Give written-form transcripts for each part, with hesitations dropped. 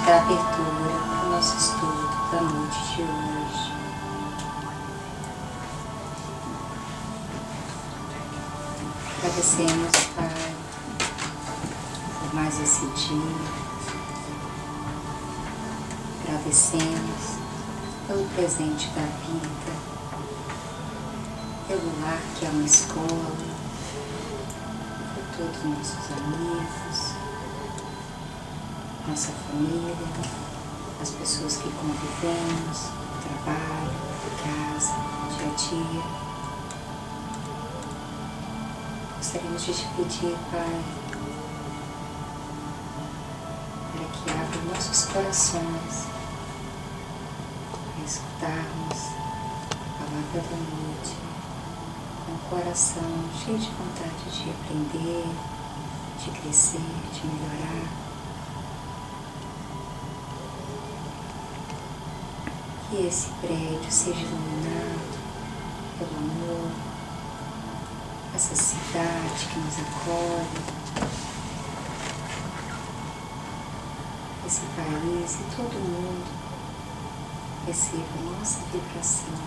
dar abertura para o nosso estudo da noite de hoje. Agradecemos, Pai, por mais esse dia. Agradecemos pelo presente da vida, pelo lar que é uma escola, por todos os nossos amigos, nossa família, as pessoas que convivemos, trabalho, casa, dia a dia. Gostaríamos de te pedir, Pai, para que abra nossos corações para escutarmos a palavra da noite, com o coração cheio de vontade de aprender, de crescer, de melhorar. Que esse prédio seja iluminado pelo amor, essa cidade que nos acolhe, esse país e todo mundo receba a nossa vibração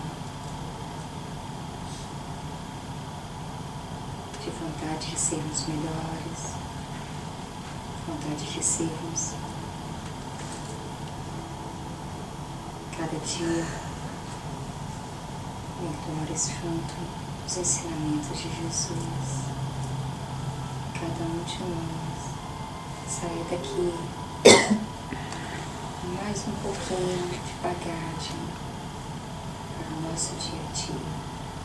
de vontade de sermos melhores, vontade de sermos cada dia melhores junto aos ensinamentos de Jesus. Cada um de nós saia daqui mais um pouquinho de bagagem para o nosso dia a dia.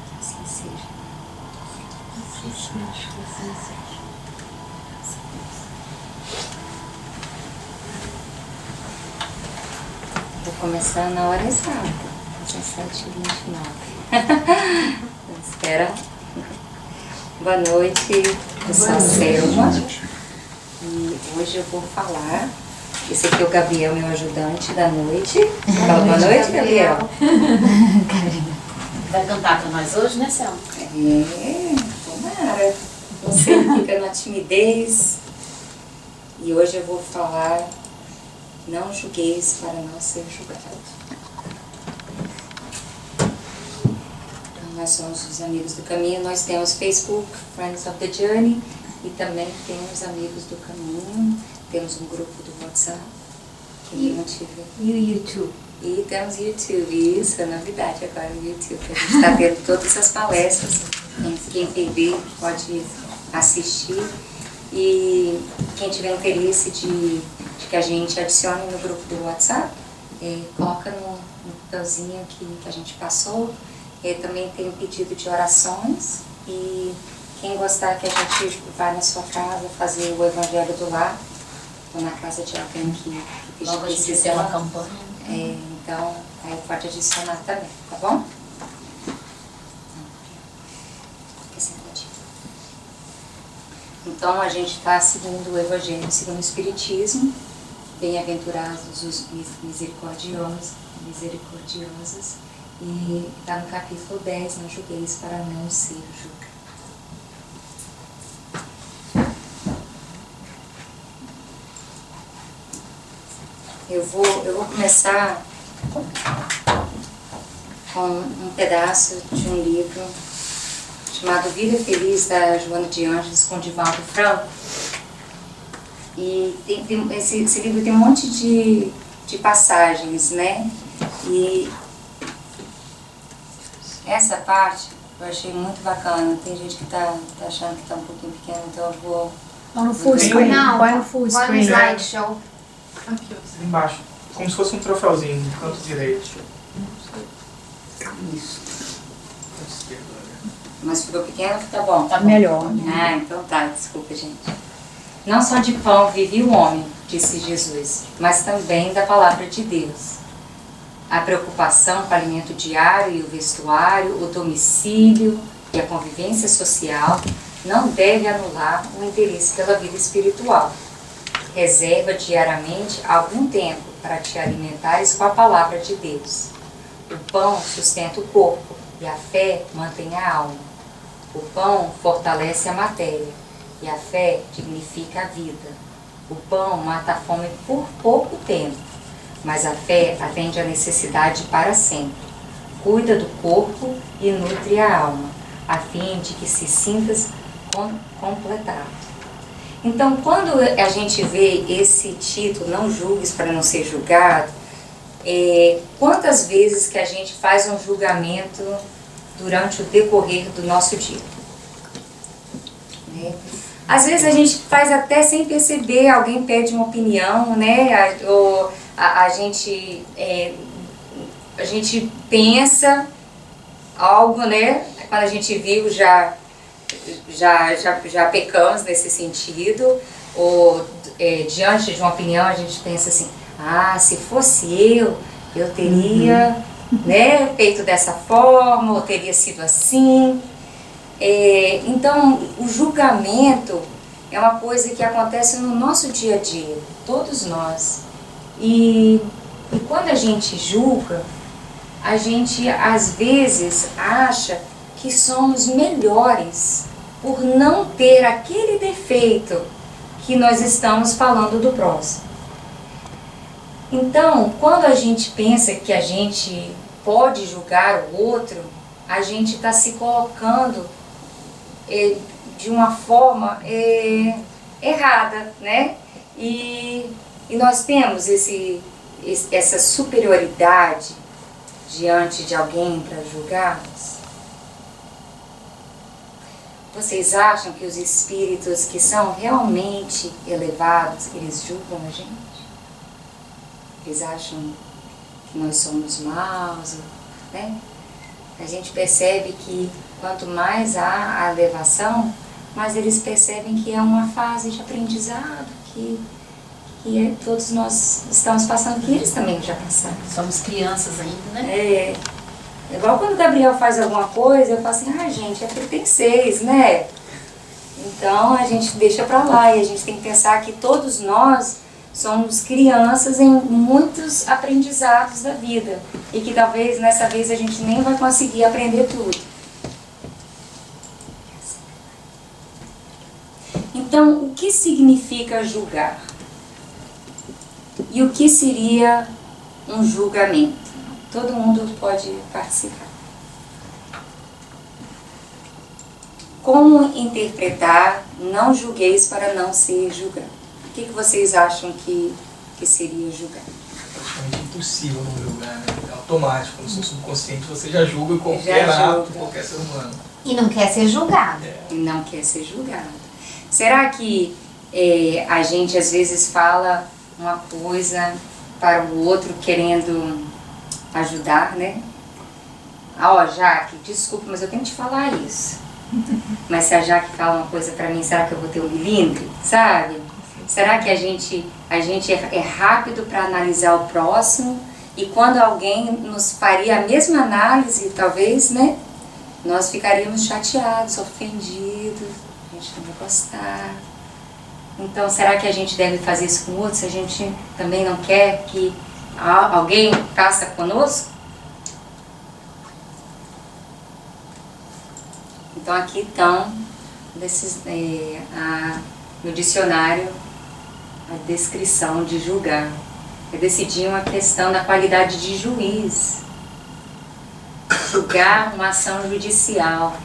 Que assim seja. Assim seja, assim seja. Vou começar na hora exata, às 7h29. Espera. Boa noite, eu sou a Selma. E hoje eu vou falar. Esse aqui é o Gabriel, meu ajudante da noite. Fala boa noite, Gabriel. Vai cantar com nós hoje, né, Selma? Tomara. Você fica na timidez. E hoje eu vou falar: não julgueis para não ser julgado. Então, nós somos os Amigos do Caminho. Nós temos Facebook, Friends of the Journey, e também temos Amigos do Caminho. Temos um grupo do WhatsApp, que não tive. E o YouTube. E temos YouTube, isso é novidade agora, o YouTube. A gente está tendo todas as palestras. Quem ver pode assistir. E quem tiver interesse de que a gente adicione no grupo do WhatsApp, coloca no botãozinho que a gente passou. Também tem um pedido de orações. E quem gostar que a gente vá na sua casa fazer o Evangelho do Lar, ou na casa de alguém que logo a gente tem uma campanha. Então, aí pode adicionar também, tá bom? Então, a gente está seguindo o Evangelho segundo o Espiritismo. Bem-aventurados os misericordiosos. E está no capítulo 10, não julgueis para não ser julgado. Eu vou começar com um pedaço de um livro chamado Vida Feliz, da Joana de Ângeles, com Divaldo Franco. E esse livro tem um monte de passagens, né? E essa parte eu achei muito bacana. Tem gente que tá achando que está um pouquinho pequeno, então eu vou... Põe no full screen. Não, Põe no full põe no screen. slideshow. Aqui, ó, embaixo. Como se fosse um troféuzinho no canto direito. Isso. Mas ficou pequeno ou tá bom? Tá melhor. Ah, então tá, desculpa, gente. Não só de pão vive o homem, disse Jesus, mas também da palavra de Deus. A preocupação com o alimento diário e o vestuário, o domicílio e a convivência social não deve anular o interesse pela vida espiritual. Reserva diariamente algum tempo para te alimentares com a palavra de Deus. O pão sustenta o corpo e a fé mantém a alma. O pão fortalece a matéria e a fé dignifica a vida. O pão mata a fome por pouco tempo, mas a fé atende à necessidade para sempre. Cuida do corpo e nutre a alma, a fim de que se sintas completado. Então, quando a gente vê esse título, não julgues para não ser julgado, quantas vezes que a gente faz um julgamento durante o decorrer do nosso dia? Né? Às vezes a gente faz até sem perceber, alguém pede uma opinião, né? Ou a gente pensa algo, né? Quando a gente viu, já pecamos nesse sentido, ou diante de uma opinião a gente pensa assim, se fosse eu teria né, feito dessa forma, ou teria sido assim. Então, o julgamento é uma coisa que acontece no nosso dia a dia, todos nós. E quando a gente julga, a gente às vezes acha que somos melhores por não ter aquele defeito que nós estamos falando do próximo. Então, quando a gente pensa que a gente pode julgar o outro, a gente está se colocando de uma forma errada, né? E nós temos essa superioridade diante de alguém para julgarmos. Vocês acham que os espíritos que são realmente elevados, eles julgam a gente? Eles acham que nós somos maus, né? A gente percebe que quanto mais há a elevação, mais eles percebem que é uma fase de aprendizado, que todos nós estamos passando, que eles também já passaram. Somos crianças ainda, né? Igual quando o Gabriel faz alguma coisa, eu falo assim, gente, é porque ele tem 6, né? Então a gente deixa pra lá e a gente tem que pensar que todos nós somos crianças em muitos aprendizados da vida e que talvez nessa vez a gente nem vai conseguir aprender tudo. Então, o que significa julgar? E o que seria um julgamento? Todo mundo pode participar. Como interpretar não julgueis para não ser julgado? O que vocês acham que seria julgar? É praticamente impossível não julgar, né? É automático, no seu subconsciente você já julga qualquer ato, qualquer ser humano. E não quer ser julgado. E não quer ser julgado. Será que a gente às vezes fala uma coisa para o outro querendo ajudar, né? Jaque, desculpa, mas eu tenho que te falar isso. Mas se a Jaque fala uma coisa pra mim, será que eu vou ter um milímetro? Sabe? Será que a gente é rápido para analisar o próximo e quando alguém nos faria a mesma análise, talvez, né? Nós ficaríamos chateados, ofendidos, a gente não vai gostar. Então, será que a gente deve fazer isso com o outro se a gente também não quer que alguém faça conosco? Então, aqui estão no dicionário a descrição de julgar. É decidir uma questão da qualidade de juiz. Julgar uma ação judicial.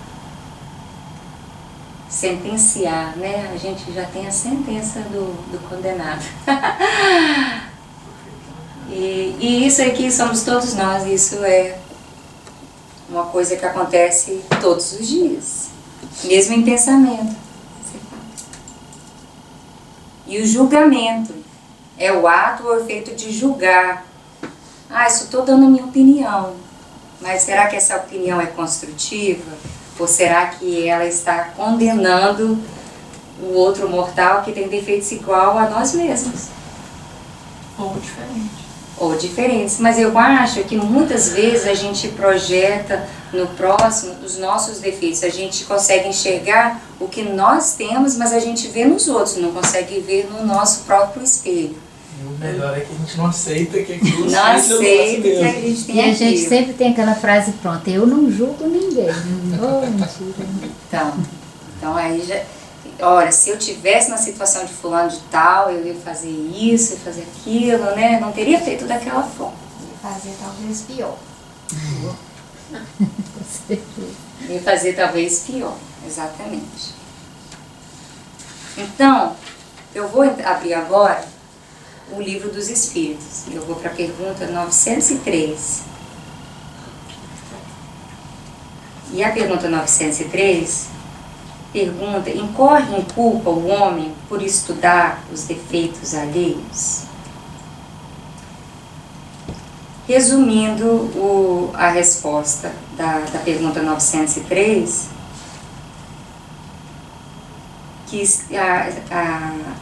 Sentenciar, né? A gente já tem a sentença do condenado. E isso aqui somos todos nós, isso é uma coisa que acontece todos os dias, mesmo em pensamento. E o julgamento é o ato ou efeito de julgar. Só estou dando a minha opinião, mas será que essa opinião é construtiva? Ou será que ela está condenando o outro mortal que tem defeitos igual a nós mesmos? Ou diferentes. Mas eu acho que muitas vezes a gente projeta no próximo os nossos defeitos. A gente consegue enxergar o que nós temos, mas a gente vê nos outros, não consegue ver no nosso próprio espelho. E o melhor é que a gente não aceita que aquilo não aceita que a gente tem E a aquilo. gente sempre tem aquela frase pronta, eu não julgo ninguém. Oh, mentira. Então aí já... olha, se eu tivesse na situação de fulano de tal, eu ia fazer isso, ia fazer aquilo, né? Não teria feito daquela forma. Ia fazer talvez pior. Ia fazer talvez pior, exatamente. Então, eu vou abrir agora o Livro dos Espíritos. Eu vou para a pergunta 903. E a pergunta 903 pergunta: incorre em culpa o homem por estudar os defeitos alheios? Resumindo a resposta da pergunta 903, que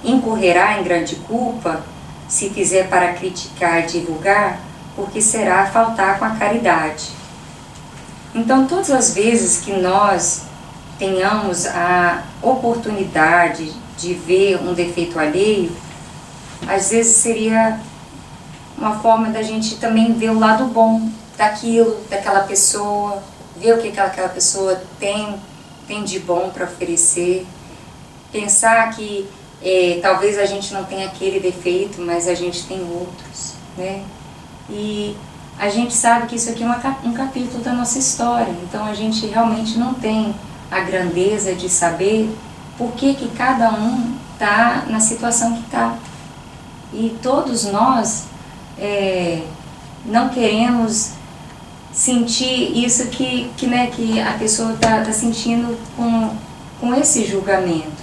incorrerá em grande culpa se fizer para criticar e divulgar, porque será faltar com a caridade. Então, todas as vezes que nós tenhamos a oportunidade de ver um defeito alheio, às vezes seria uma forma da gente também ver o lado bom daquilo, daquela pessoa, ver o que aquela pessoa tem de bom para oferecer, pensar que talvez a gente não tenha aquele defeito, mas a gente tem outros, né? E a gente sabe que isso aqui é um capítulo da nossa história, então a gente realmente não tem a grandeza de saber por que cada um está na situação que está. E todos nós não queremos sentir isso que a pessoa está sentindo com esse julgamento.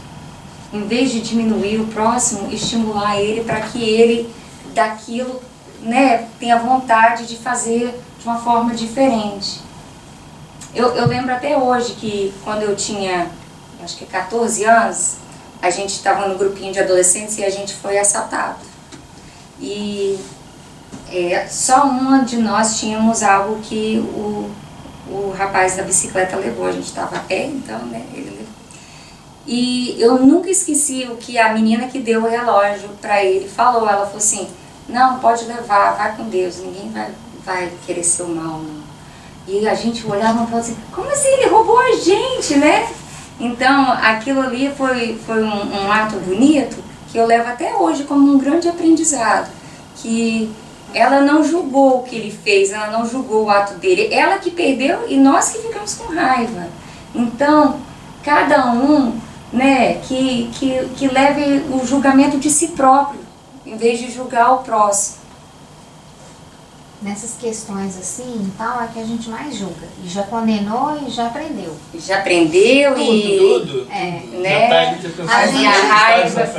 Em vez de diminuir o próximo, estimular ele para que ele, daquilo, tenha vontade de fazer de uma forma diferente. Eu lembro até hoje que quando eu tinha, acho que 14 anos, a gente estava no grupinho de adolescentes e a gente foi assaltado. E só uma de nós tínhamos algo que o rapaz da bicicleta levou. A gente estava a pé, então, ele levou. E eu nunca esqueci o que a menina que deu o relógio para ele falou. Ela falou assim: não, pode levar, vai com Deus, ninguém vai querer seu mal, não. E a gente olhava e falava assim: como assim ele roubou a gente, né? Então, aquilo ali foi um ato bonito que eu levo até hoje como um grande aprendizado. Que ela não julgou o que ele fez, ela não julgou o ato dele, ela que perdeu e nós que ficamos com raiva. Então, cada um, que leve o julgamento de si próprio, em vez de julgar o próximo. Nessas questões assim, então, é que a gente mais julga. E já condenou e já aprendeu. Já aprendeu tudo. Né? A raiva.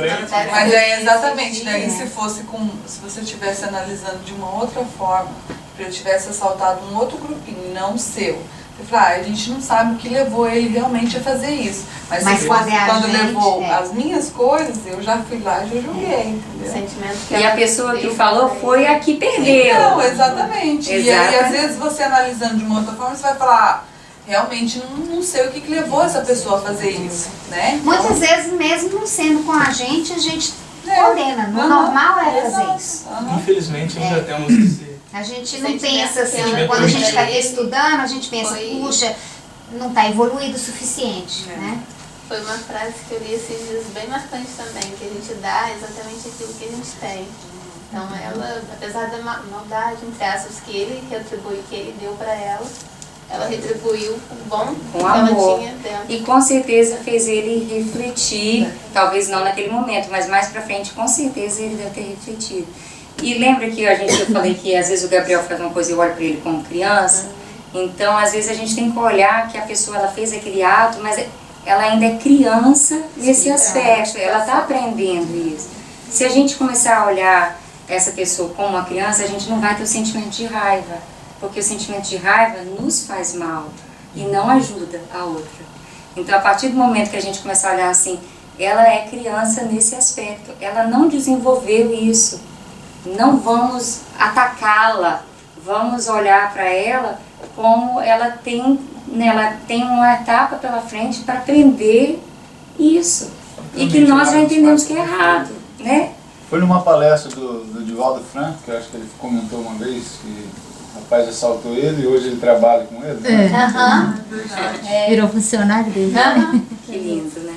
Mas é exatamente, né? E se você estivesse analisando de uma outra forma, se ele tivesse assaltado um outro grupinho, não o seu, você fala: a gente não sabe o que levou ele realmente a fazer isso. Mas quando levou as minhas coisas, eu já fui lá e já julguei, entendeu? E a pessoa que falou foi a que perdeu. Não, exatamente. E aí, às vezes, você analisando de uma outra forma, você vai falar: realmente não sei o que levou essa pessoa a fazer isso, né? Muitas vezes, mesmo não sendo com a gente condena. No normal é fazer isso. Infelizmente, ainda temos esse... A gente não pensa assim, quando a gente está estudando, a gente pensa: puxa, não está evoluído o suficiente, né? Foi uma frase que eu li esses dias bem marcante também, que a gente dá exatamente aquilo que a gente tem. Então ela, apesar da maldade, entre aspas, que ele retribui, que ele deu para ela retribuiu o bom com que amor. ela tinha dentro. E com certeza fez ele refletir, talvez não naquele momento, mas mais pra frente com certeza ele deve ter refletido. E lembra que eu falei que às vezes o Gabriel faz uma coisa e eu olho para ele como criança? Então às vezes a gente tem que olhar que a pessoa ela fez aquele ato, mas ela ainda é criança nesse aspecto, ela está aprendendo isso. Se a gente começar a olhar essa pessoa como uma criança, a gente não vai ter o sentimento de raiva, porque o sentimento de raiva nos faz mal e não ajuda a outra. Então a partir do momento que a gente começar a olhar assim, ela é criança nesse aspecto, ela não desenvolveu isso. Não vamos atacá-la, vamos olhar para ela como ela tem uma etapa pela frente para aprender isso. E que nós já entendemos que é errado, né? Foi numa palestra do Divaldo Franco, que eu acho que ele comentou uma vez, que o rapaz assaltou ele e hoje ele trabalha com ele. Virou funcionário dele. Que lindo, né?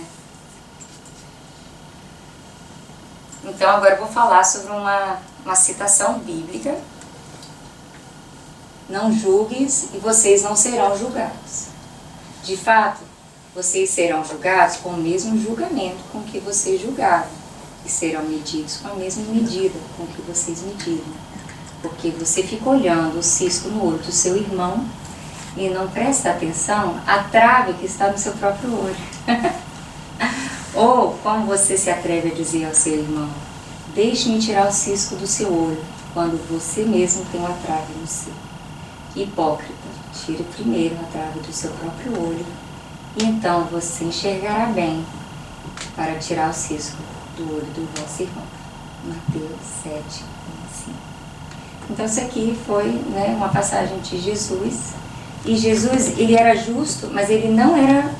Então agora eu vou falar sobre uma citação bíblica. Não julgues e vocês não serão julgados. De fato, vocês serão julgados com o mesmo julgamento com que vocês julgaram, e serão medidos com a mesma medida com que vocês mediram. Porque você fica olhando o cisco no olho do seu irmão e não presta atenção à trave que está no seu próprio olho. Ou como você se atreve a dizer ao seu irmão: deixe-me tirar o cisco do seu olho, quando você mesmo tem uma trave no seu. Hipócrita, tire primeiro a trave do seu próprio olho, e então você enxergará bem para tirar o cisco do olho do vosso irmão. Mateus 7:5. Então isso aqui foi, né, uma passagem de Jesus. E Jesus, ele era justo, mas ele não era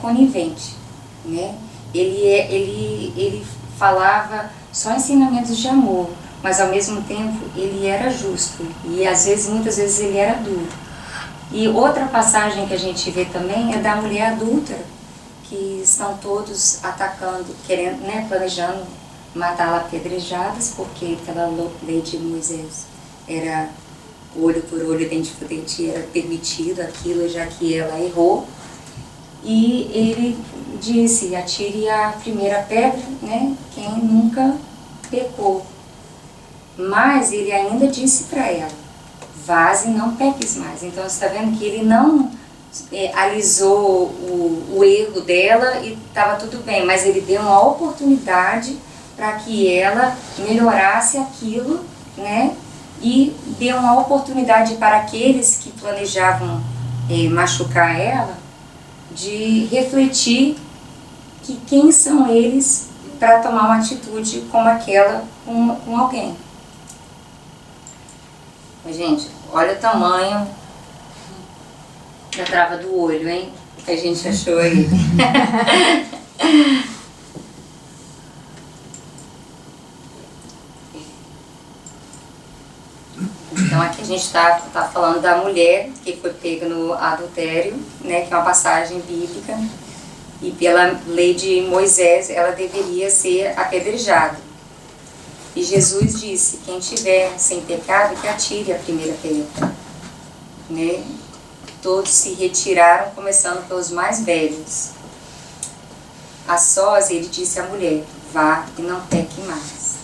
conivente, né? Ele falava só ensinamentos de amor, mas ao mesmo tempo ele era justo e às vezes, muitas vezes ele era duro. E outra passagem que a gente vê também é da mulher adúltera, que estão todos atacando, querendo, né, planejando matá-la a apedrejadas, porque aquela lei de Moisés era olho por olho, dente por dente, era permitido aquilo, já que ela errou. E ele disse: atire a primeira pedra, né, quem nunca pecou. Mas ele ainda disse para ela: vaze e não peques mais. Então você está vendo que ele não alisou o erro dela e estava tudo bem, mas ele deu uma oportunidade para que ela melhorasse aquilo, né? E deu uma oportunidade para aqueles que planejavam machucar ela, de refletir que quem são eles para tomar uma atitude como aquela com alguém. Mas, gente, olha o tamanho da trava do olho, hein? Que a gente achou aí. Então aqui a gente está falando da mulher que foi pega no adultério, né, que é uma passagem bíblica, e pela lei de Moisés ela deveria ser apedrejada. E Jesus disse: quem tiver sem pecado, que atire a primeira pedra. Né? Todos se retiraram, começando pelos mais velhos. A sós, ele disse à mulher: vá e não peque mais.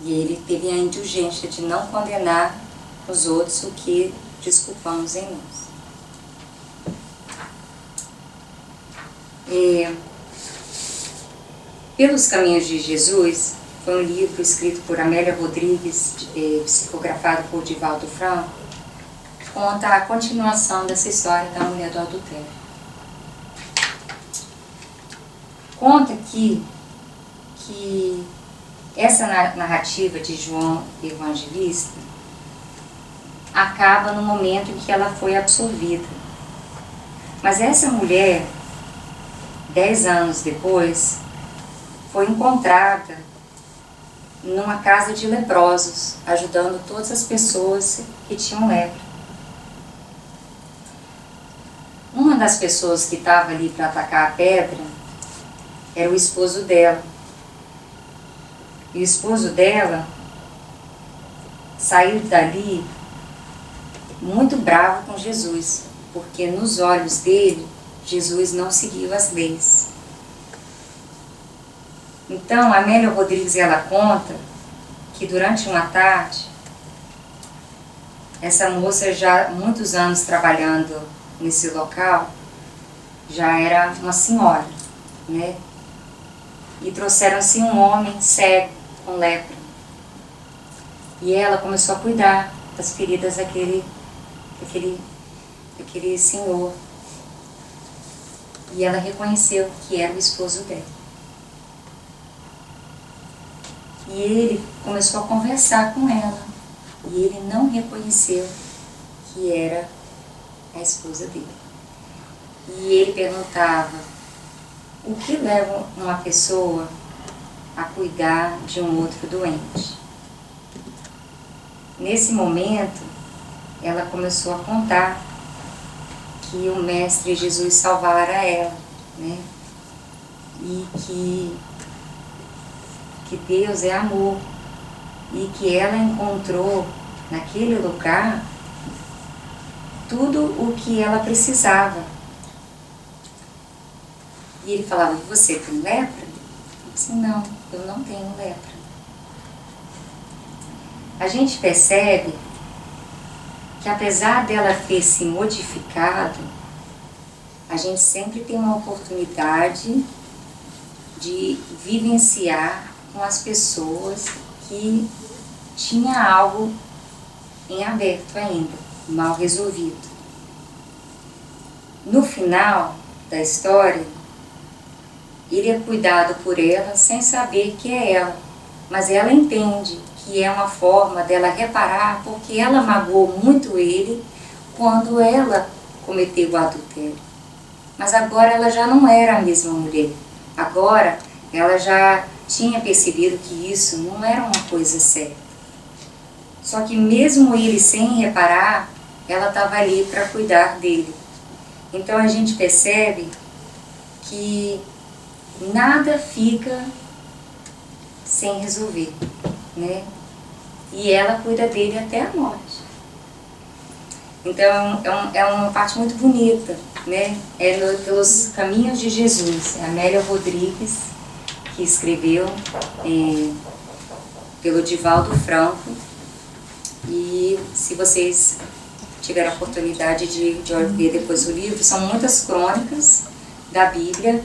E ele teve a indulgência de não condenar os outros, o que desculpamos em nós. Pelos Caminhos de Jesus foi um livro escrito por Amélia Rodrigues, psicografado por Divaldo Franco, que conta a continuação dessa história da mulher do adultério. Conta aqui que essa narrativa de João Evangelista acaba no momento em que ela foi absolvida. Mas essa mulher, 10 anos depois, foi encontrada numa casa de leprosos, ajudando todas as pessoas que tinham lepra. Uma das pessoas que estava ali para atacar a pedra era o esposo dela. E o esposo dela saiu dali muito bravo com Jesus, porque nos olhos dele, Jesus não seguiu as leis. Então, a Amélia Rodrigues, ela conta que durante uma tarde, essa moça, já muitos anos trabalhando nesse local, já era uma senhora, né? E trouxeram-se um homem cego, com lepra. E ela começou a cuidar das feridas daquele senhor. E ela reconheceu que era o esposo dela. E ele começou a conversar com ela. E ele não reconheceu que era a esposa dele. E ele perguntava: o que leva uma pessoa a cuidar de um outro doente? Nesse momento, ela começou a contar que o Mestre Jesus salvara ela, né? E que que Deus é amor e que ela encontrou naquele lugar tudo o que ela precisava. E ele falava: você tem lepra? Eu disse: não, eu não tenho lepra. A gente percebe que apesar dela ter se modificado, a gente sempre tem uma oportunidade de vivenciar com as pessoas que tinha algo em aberto ainda, mal resolvido. No final da história, ele é cuidado por ela sem saber que é ela, mas ela entende que é uma forma dela reparar porque ela magoou muito ele quando ela cometeu o adultério. Mas agora ela já não era a mesma mulher. Agora ela já tinha percebido que isso não era uma coisa certa. Só que mesmo ele sem reparar, ela estava ali para cuidar dele. Então a gente percebe que nada fica sem resolver, né? E ela cuida dele até a morte. Então é uma parte muito bonita, né? Pelos Caminhos de Jesus. É a Amélia Rodrigues que escreveu, pelo Divaldo Franco. E se vocês tiveram a oportunidade de ver depois o livro, são muitas crônicas da Bíblia,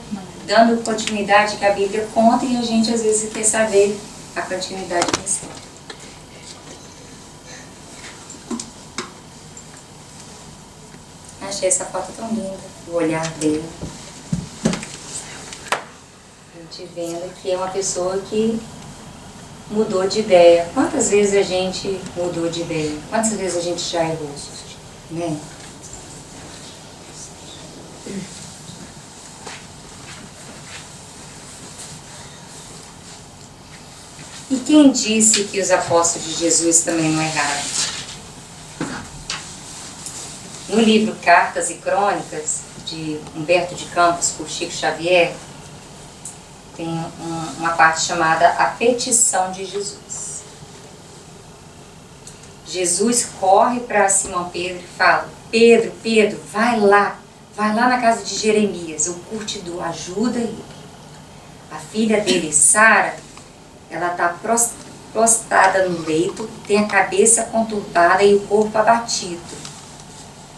dando continuidade que a Bíblia conta, e a gente às vezes quer saber a continuidade da história. Achei essa foto tão linda, o olhar dele. A gente vendo que é uma pessoa que mudou de ideia. Quantas vezes a gente mudou de ideia? Quantas vezes a gente já errou, né? E quem disse que os apóstolos de Jesus também não erraram? No livro Cartas e Crônicas, de Humberto de Campos, por Chico Xavier, tem uma parte chamada A Petição de Jesus. Jesus corre para Simão Pedro e fala: Pedro, vai lá na casa de Jeremias, o curtidor, ajuda ele. A filha dele, Sara, ela está prostrada no leito, tem a cabeça conturbada e o corpo abatido.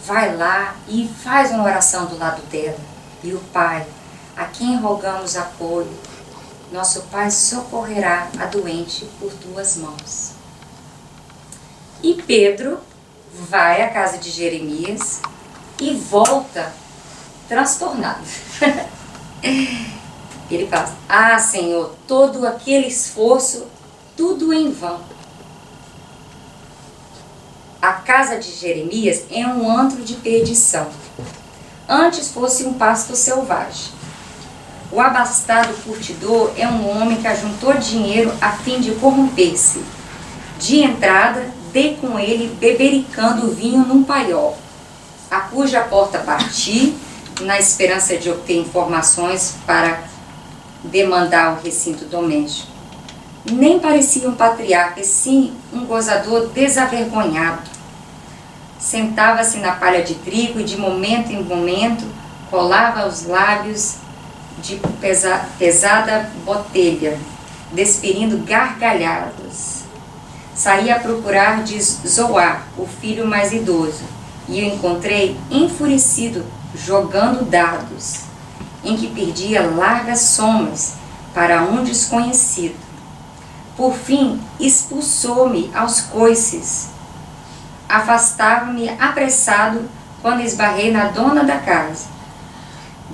Vai lá e faz uma oração do lado dela. E o Pai, a quem rogamos apoio, nosso Pai socorrerá a doente por tuas mãos. E Pedro vai à casa de Jeremias e volta transtornado. Ele fala: ah, Senhor, todo aquele esforço, tudo em vão. A casa de Jeremias é um antro de perdição. Antes fosse um pasto selvagem. O abastado curtidor é um homem que ajuntou dinheiro a fim de corromper-se. De entrada, dê com ele bebericando vinho num paiol, a cuja porta bati, na esperança de obter informações para demandar o recinto doméstico. Nem parecia um patriarca, e sim um gozador desavergonhado. Sentava-se na palha de trigo e de momento em momento colava aos lábios de pesada botelha, despedindo gargalhadas. Saí a procurar de Zoar, o filho mais idoso, e o encontrei enfurecido, jogando dados, em que perdia largas somas para um desconhecido. Por fim, expulsou-me aos coices. Afastava-me apressado quando esbarrei na dona da casa.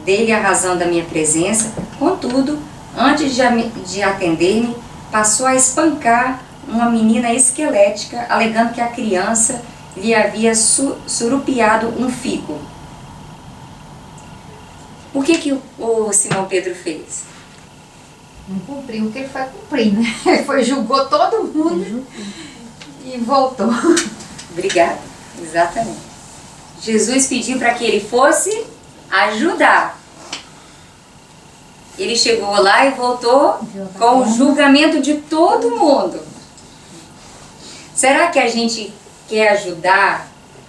Dei-lhe a razão da minha presença, contudo, antes de atender-me, passou a espancar uma menina esquelética, alegando que a criança lhe havia surupiado um figo. O que o Simão Pedro fez? Não cumpriu o que ele foi cumprir, né? Ele julgou todo mundo e voltou. Obrigada, exatamente. Jesus pediu para que ele fosse ajudar. Ele chegou lá e voltou com o julgamento de todo mundo. Será que a gente quer ajudar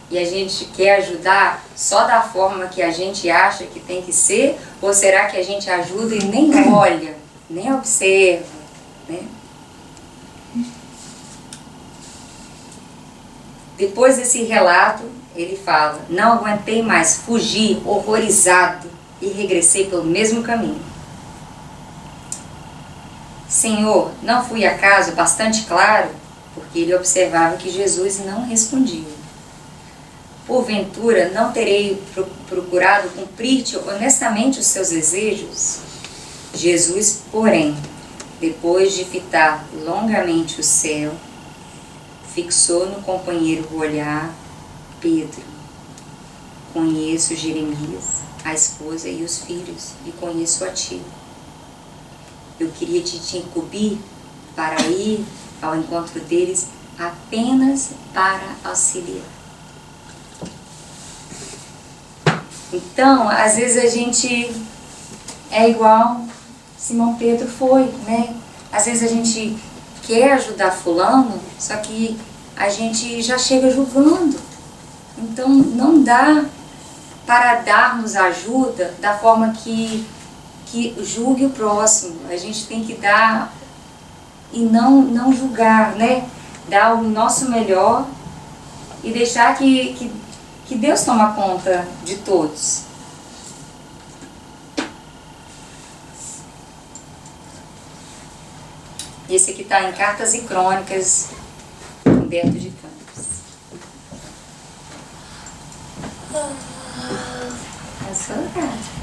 e a gente quer ajudar só da forma que a gente acha que tem que ser? Ou será que a gente ajuda e nem olha, nem observa, né? Depois desse relato, ele fala: não aguentei mais, fugi horrorizado e regressei pelo mesmo caminho. Senhor, não fui acaso bastante claro? Porque ele observava que Jesus não respondia. Porventura, não terei procurado cumprir-te honestamente os seus desejos? Jesus, porém, depois de fitar longamente o céu, fixou no companheiro o olhar: Pedro, conheço Jeremias, a esposa e os filhos, e conheço a ti. Eu queria te incumbir para ir ao encontro deles apenas para auxiliar. Então, às vezes a gente é igual Simão Pedro foi, né? Às vezes a gente quer ajudar fulano, só que a gente já chega julgando. Então, não dá para darmos ajuda da forma que julgue o próximo. A gente tem que dar e não julgar, né? Dar o nosso melhor e deixar que Deus toma conta de todos. Esse aqui está em Cartas e Crônicas, Humberto de Campos. Passou, cara?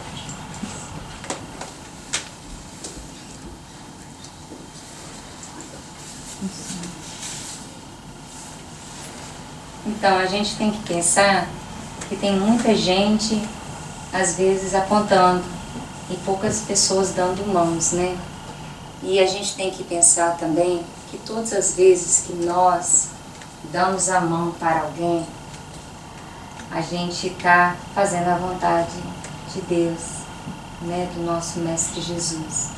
Então, a gente tem que pensar que tem muita gente, às vezes, apontando e poucas pessoas dando mãos, né? E a gente tem que pensar também que todas as vezes que nós damos a mão para alguém, a gente está fazendo a vontade de Deus, né? Do nosso Mestre Jesus.